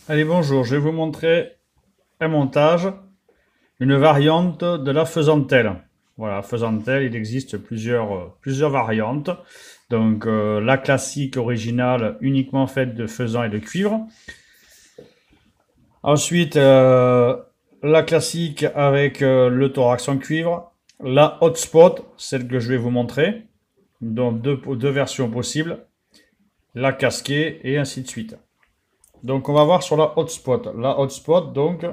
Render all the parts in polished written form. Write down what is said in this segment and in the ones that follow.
Allez, bonjour, je vais vous montrer un montage, une variante de la faisantelle. Voilà, faisantelle, il existe plusieurs variantes. Donc la classique originale uniquement faite de faisan et de cuivre. Ensuite, la classique avec le thorax en cuivre. La hotspot, celle que je vais vous montrer. Donc deux versions possibles. La casquée et ainsi de suite. Donc on va voir sur la hotspot. La hotspot, donc,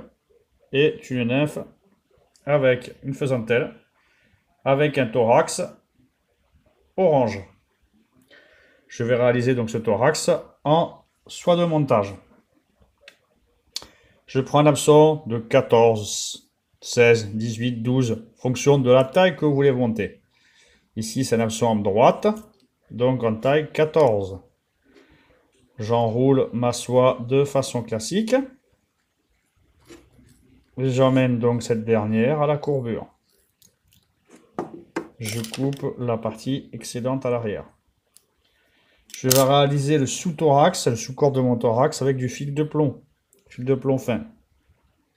est une nymphe avec une faisantelle, avec un thorax orange. Je vais réaliser donc ce thorax en soie de montage. Je prends un hameçon de 14, 16, 18, 12, fonction de la taille que vous voulez monter. Ici, c'est un hameçon en droite, donc en taille 14. J'enroule ma soie de façon classique. J'emmène donc cette dernière à la courbure. Je coupe la partie excédente à l'arrière. Je vais réaliser le sous-thorax, le sous-corps de mon thorax avec du fil de plomb fin.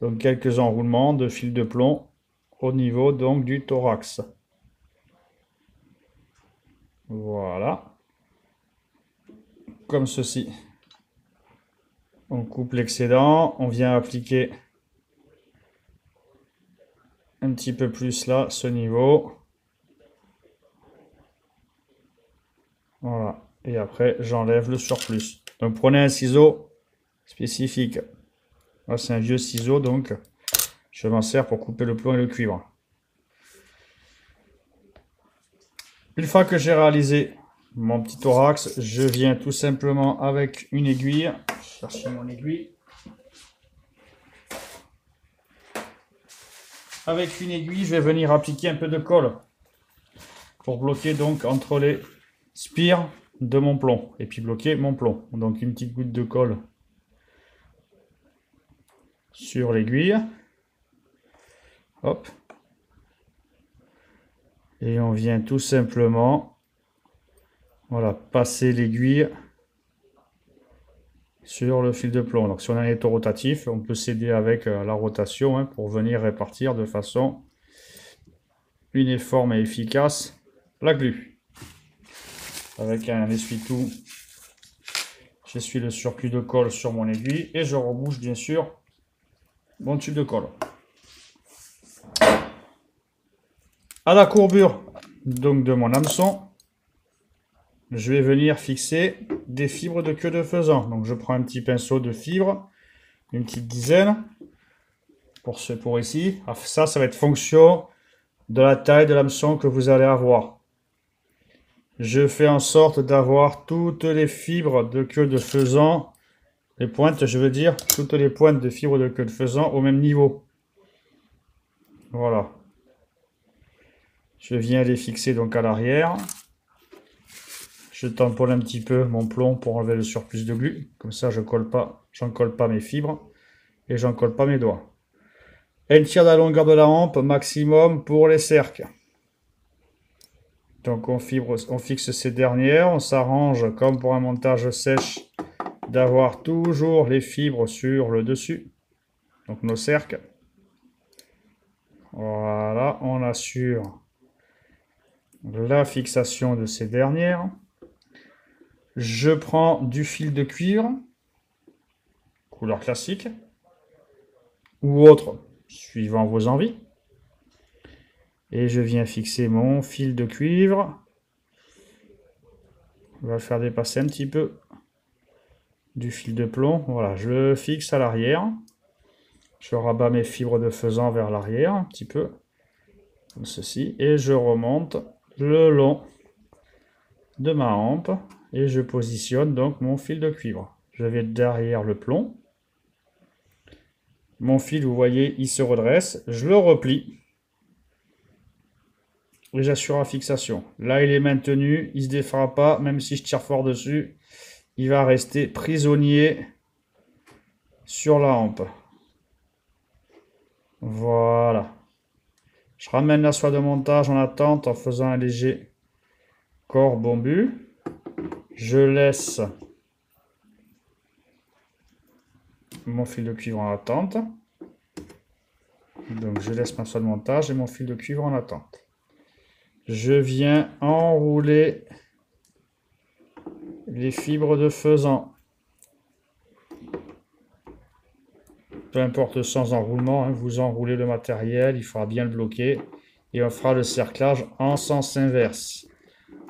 Donc quelques enroulements de fil de plomb au niveau donc du thorax. Voilà. Comme ceci. On coupe l'excédent, on vient appliquer un petit peu plus là, ce niveau. Voilà. Et après, j'enlève le surplus. Donc prenez un ciseau spécifique. Là, c'est un vieux ciseau, donc je m'en sers pour couper le plomb et le cuivre. Une fois que j'ai réalisé mon petit thorax, je viens tout simplement avec une aiguille. Chercher mon aiguille. Avec une aiguille, je vais venir appliquer un peu de colle pour bloquer donc entre les spires de mon plomb et puis bloquer mon plomb. Donc une petite goutte de colle sur l'aiguille. Hop. Et on vient tout simplement, voilà, passer l'aiguille sur le fil de plomb. Donc si on a un étau rotatif, on peut s'aider avec la rotation pour venir répartir de façon uniforme et efficace la glu. Avec un essuie-tout, j'essuie le surplus de colle sur mon aiguille et je rebouche bien sûr mon tube de colle. À la courbure donc de mon hameçon, je vais venir fixer des fibres de queue de faisan. Donc je prends un petit pinceau de fibres, une petite dizaine pour ici. Ça va être fonction de la taille de l'hameçon que vous allez avoir. Je fais en sorte d'avoir toutes les fibres de queue de faisan, les pointes, je veux dire, toutes les pointes de fibres de queue de faisan au même niveau. Voilà. Je viens les fixer donc à l'arrière. Je tamponne un petit peu mon plomb pour enlever le surplus de glu. Comme ça, j'en colle pas mes fibres et j'en colle pas mes doigts. Un tiers de la longueur de la hampe maximum pour les cercles. Donc on fixe ces dernières, on s'arrange comme pour un montage sèche d'avoir toujours les fibres sur le dessus. Donc nos cercles. Voilà, on assure la fixation de ces dernières. Je prends du fil de cuivre, couleur classique, ou autre, suivant vos envies. Et je viens fixer mon fil de cuivre. On va le faire dépasser un petit peu du fil de plomb. Voilà, je le fixe à l'arrière. Je rabats mes fibres de faisan vers l'arrière un petit peu, comme ceci. Et je remonte le long de ma hampe. Et je positionne donc mon fil de cuivre. Je vais derrière le plomb. Mon fil, vous voyez, il se redresse. Je le replie. Et j'assure la fixation. Là, il est maintenu. Il ne se défera pas. Même si je tire fort dessus, il va rester prisonnier sur la hampe. Voilà. Je ramène la soie de montage en attente en faisant un léger corps bombu. Je laisse mon fil de cuivre en attente. Donc je laisse ma soie de montage et mon fil de cuivre en attente. Je viens enrouler les fibres de faisan. Peu importe le sens d'enroulement, hein, vous enroulez le matériel, il faudra bien le bloquer. Et on fera le cerclage en sens inverse.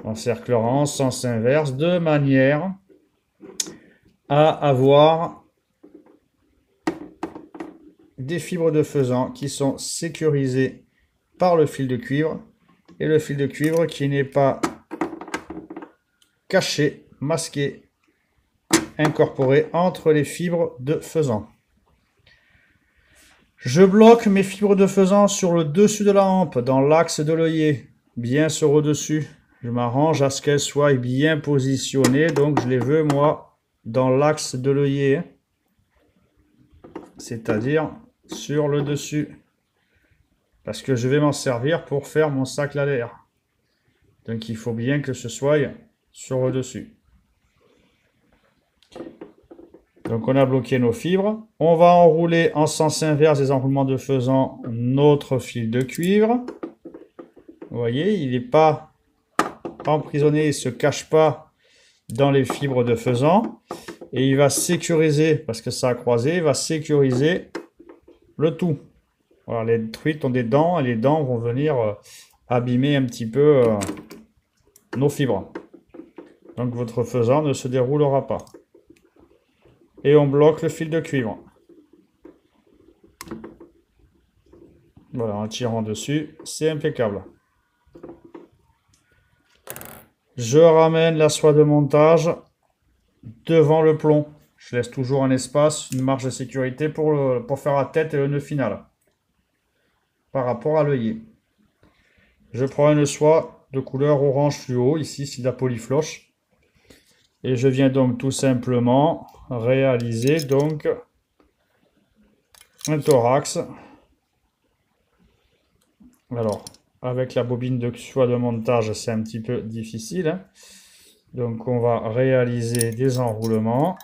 On cerclera en sens inverse de manière à avoir des fibres de faisan qui sont sécurisées par le fil de cuivre. Et le fil de cuivre qui n'est pas caché, masqué, incorporé entre les fibres de faisan. Je bloque mes fibres de faisan sur le dessus de la hampe, dans l'axe de l'œillet, bien sur au-dessus. Je m'arrange à ce qu'elles soient bien positionnées, donc je les veux, moi, dans l'axe de l'œillet, c'est-à-dire sur le dessus. Parce que je vais m'en servir pour faire mon sac lalaire. Donc il faut bien que ce soit sur le dessus. Donc on a bloqué nos fibres. On va enrouler en sens inverse des enroulements de faisan notre fil de cuivre. Vous voyez, il n'est pas emprisonné, il ne se cache pas dans les fibres de faisan. Et il va sécuriser, parce que ça a croisé, il va sécuriser le tout. Voilà, les truites ont des dents et les dents vont venir abîmer un petit peu nos fibres. Donc votre faisan ne se déroulera pas. Et on bloque le fil de cuivre. Voilà, en tirant dessus, c'est impeccable. Je ramène la soie de montage devant le plomb. Je laisse toujours un espace, une marge de sécurité pour faire la tête et le nœud final. Par rapport à l'œillet. Je prends une soie de couleur orange fluo, ici c'est de la polyfloche. Et je viens donc tout simplement réaliser donc un thorax. Alors, avec la bobine de soie de montage, c'est un petit peu difficile, hein. Donc, on va réaliser des enroulements.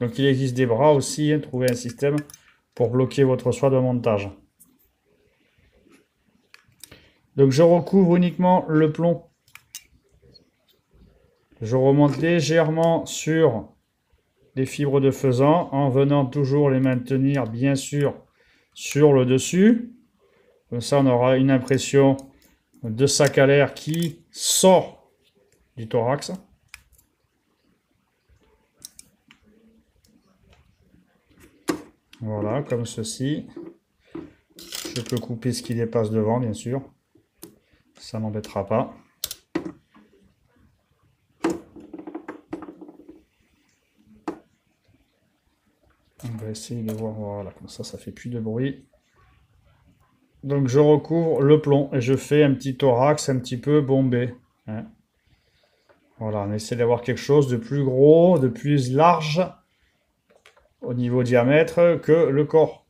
Donc, il existe des bras aussi, hein, trouver un système pour bloquer votre soie de montage. Donc, je recouvre uniquement le plomb. Je remonte légèrement sur les fibres de faisan en venant toujours les maintenir bien sûr sur le dessus. Comme ça on aura une impression de sac à l'air qui sort du thorax. Voilà, comme ceci. Je peux couper ce qui dépasse devant bien sûr. Ça n'embêtera pas. On va essayer de voir, voilà, comme ça fait plus de bruit. Donc je recouvre le plomb et je fais un petit thorax un petit peu bombé, hein. Voilà, on essaie d'avoir quelque chose de plus gros, de plus large au niveau diamètre que le corps.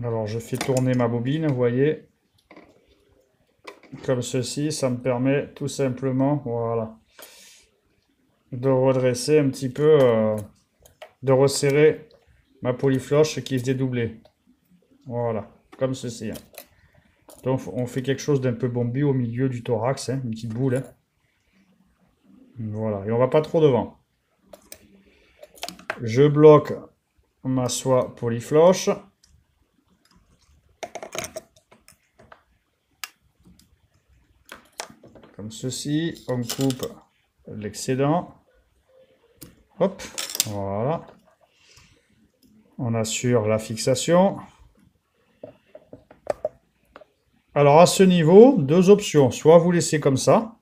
Alors je fais tourner ma bobine, vous voyez, comme ceci, ça me permet tout simplement, voilà, de redresser un petit peu, de resserrer ma polyfloche qui se dédoublait. Voilà, comme ceci, hein. Donc on fait quelque chose d'un peu bombi au milieu du thorax, hein, une petite boule, hein. Voilà, et on va pas trop devant. Je bloque ma soie polyfloche. Comme ceci, on coupe l'excédent. Hop, voilà. On assure la fixation. Alors à ce niveau, deux options. Soit vous laissez comme ça,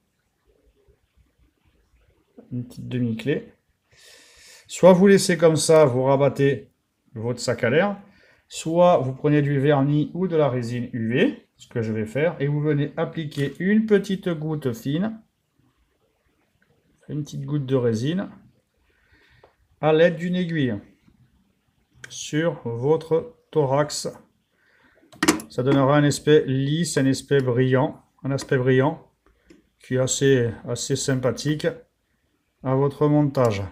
une petite demi-clé. Soit vous laissez comme ça, vous rabattez votre sac à l'air. Soit vous prenez du vernis ou de la résine UV, ce que je vais faire, et vous venez appliquer une petite goutte fine, une petite goutte de résine, à l'aide d'une aiguille. sur votre thorax. Ça donnera un aspect lisse, un aspect brillant, qui est assez sympathique à votre montage.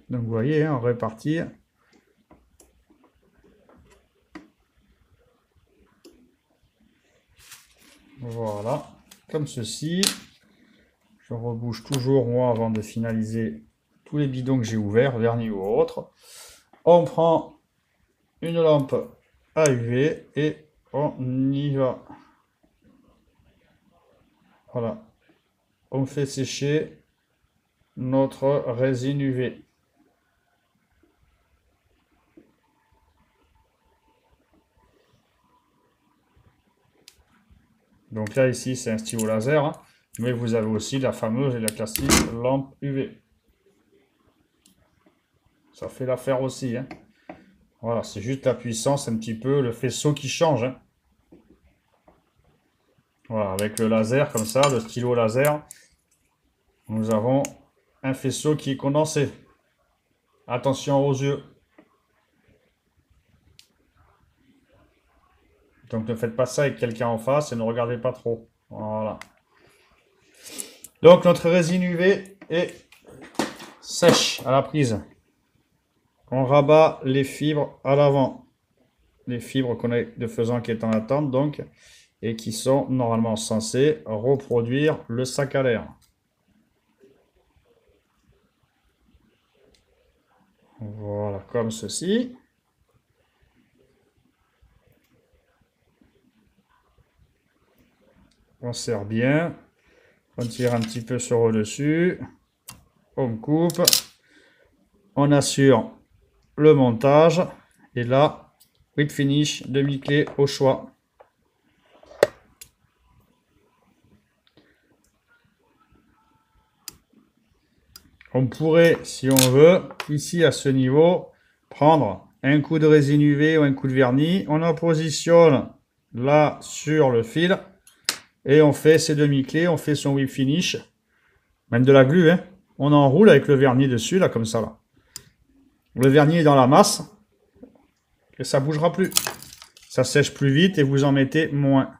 Donc vous voyez, on répartit. Voilà, comme ceci. Je rebouche toujours moi avant de finaliser tous les bidons que j'ai ouverts, vernis ou autres. On prend une lampe à UV et on y va. Voilà, on fait sécher notre résine UV. Donc là ici c'est un stylo laser, hein, mais vous avez aussi la fameuse et la classique lampe UV. Ça fait l'affaire aussi, hein. Voilà, c'est juste la puissance, un petit peu le faisceau qui change, hein. Voilà, avec le laser comme ça, le stylo laser, nous avons un faisceau qui est condensé. Attention aux yeux. Donc ne faites pas ça avec quelqu'un en face et ne regardez pas trop. Voilà. Donc notre résine UV est sèche à la prise. On rabat les fibres à l'avant. Les fibres qu'on a de faisant qui est en attente donc et qui sont normalement censées reproduire le sac à l'air. Voilà, comme ceci. On serre bien. On tire un petit peu sur le dessus. On coupe. On assure le montage. Et là, whip finish, demi-clé au choix. On pourrait, si on veut, ici à ce niveau, prendre un coup de résine UV ou un coup de vernis. On en positionne là sur le fil. Et on fait ses demi-clés, on fait son whip finish. Même de la glu, hein. On enroule avec le vernis dessus, là, comme ça, là. Le vernis est dans la masse. Et ça ne bougera plus. Ça sèche plus vite et vous en mettez moins.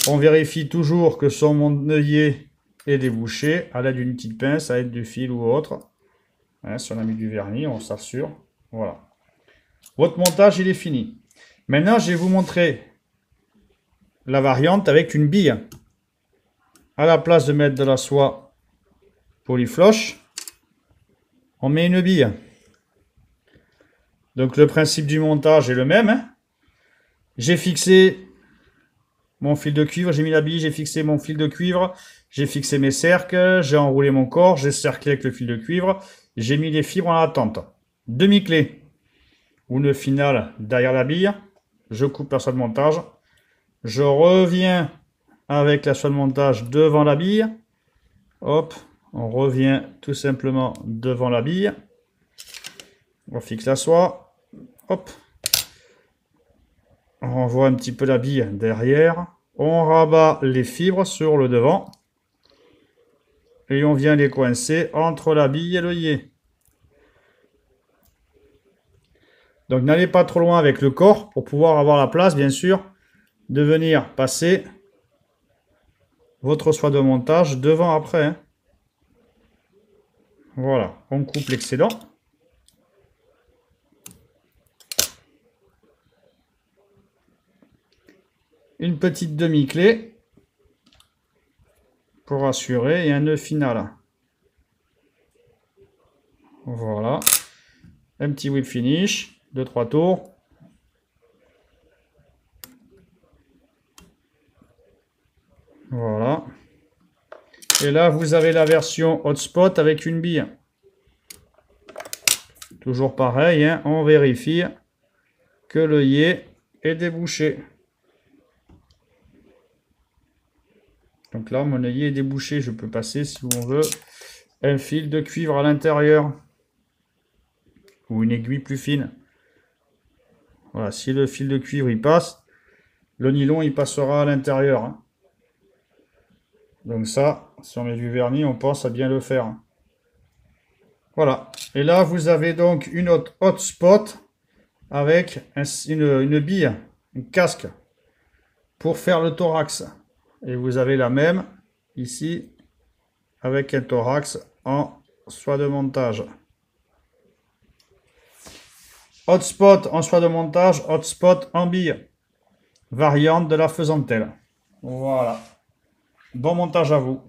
On vérifie toujours que son œillet est débouché à l'aide d'une petite pince, à l'aide du fil ou autre. Hein, si on a mis du vernis, on s'assure. Voilà. Votre montage, il est fini. Maintenant, je vais vous montrer la variante avec une bille. À la place de mettre de la soie polyfloche, on met une bille. Donc le principe du montage est le même, hein. J'ai fixé mon fil de cuivre, j'ai mis la bille, j'ai fixé mon fil de cuivre, j'ai fixé mes cercles, j'ai enroulé mon corps, j'ai cerclé avec le fil de cuivre, j'ai mis les fibres en attente. Demi-clé ou nœud final derrière la bille, je coupe la soie de montage, je reviens avec la soie de montage devant la bille, hop, on revient tout simplement devant la bille, on fixe la soie, hop, on renvoie un petit peu la bille derrière, on rabat les fibres sur le devant et on vient les coincer entre la bille et l'œillet. Donc n'allez pas trop loin avec le corps pour pouvoir avoir la place, bien sûr, de venir passer votre soie de montage devant après, hein. Voilà, on coupe l'excédent. Une petite demi-clé pour assurer et un nœud final. Voilà, un petit whip finish, 2-3 tours. Voilà. Et là, vous avez la version hotspot avec une bille. Toujours pareil, hein, on vérifie que l'œillet est débouché. Donc là, mon œillet est débouché. Je peux passer, si on veut, un fil de cuivre à l'intérieur. Ou une aiguille plus fine. Voilà, si le fil de cuivre il passe, le nylon il passera à l'intérieur, hein. Donc ça, si on met du vernis, on pense à bien le faire. Voilà. Et là, vous avez donc une autre hotspot avec une bille, un casque pour faire le thorax. Et vous avez la même ici avec un thorax en soie de montage. Hotspot en soie de montage, hotspot en bille. Variante de la faisantelle. Voilà. Bon montage à vous.